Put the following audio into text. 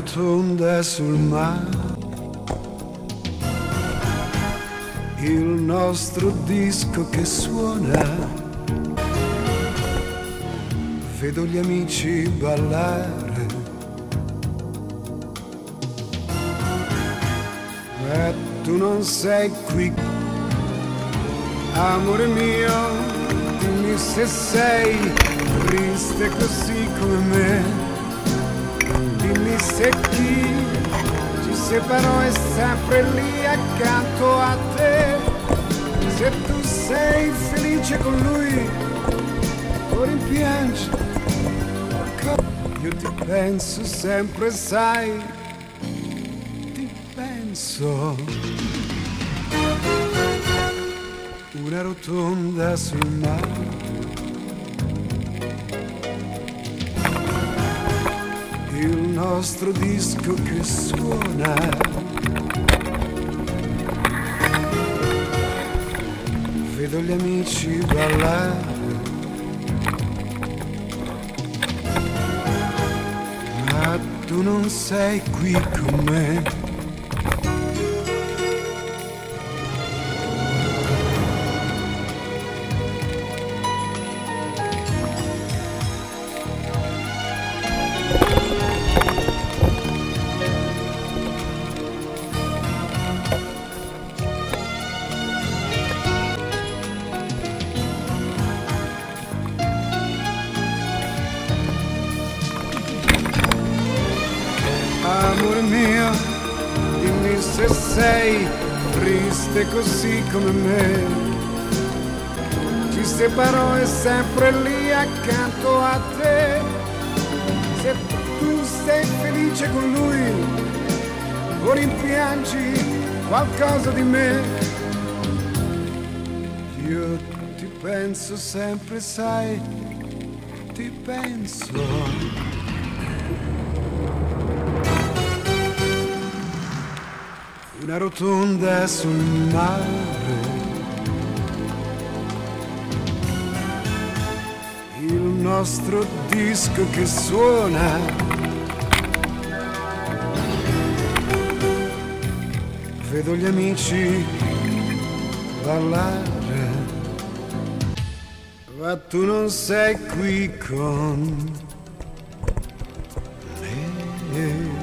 rotonda sul mare, il nostro disco che suona, vedo gli amici ballare, e tu non sei qui, amore mio, dimmi se sei triste così come me. Dimmi se chi ci separò è sempre lì accanto a te. Se tu sei felice con lui o rimpiangi, io ti penso sempre, sai, ti penso. Una rotonda sul mare, il nostro disco che suona, vedo gli amici ballare, ma tu non sei qui con me. Amore mio, dimmi se sei triste così come me. Ci separò è sempre lì accanto a te. Se tu sei felice con lui o rimpiangi qualcosa di me, io ti penso sempre, sai, ti penso. Una rotonda sul mare, il nostro disco che suona, vedo gli amici ballare, ma tu non sei qui con me.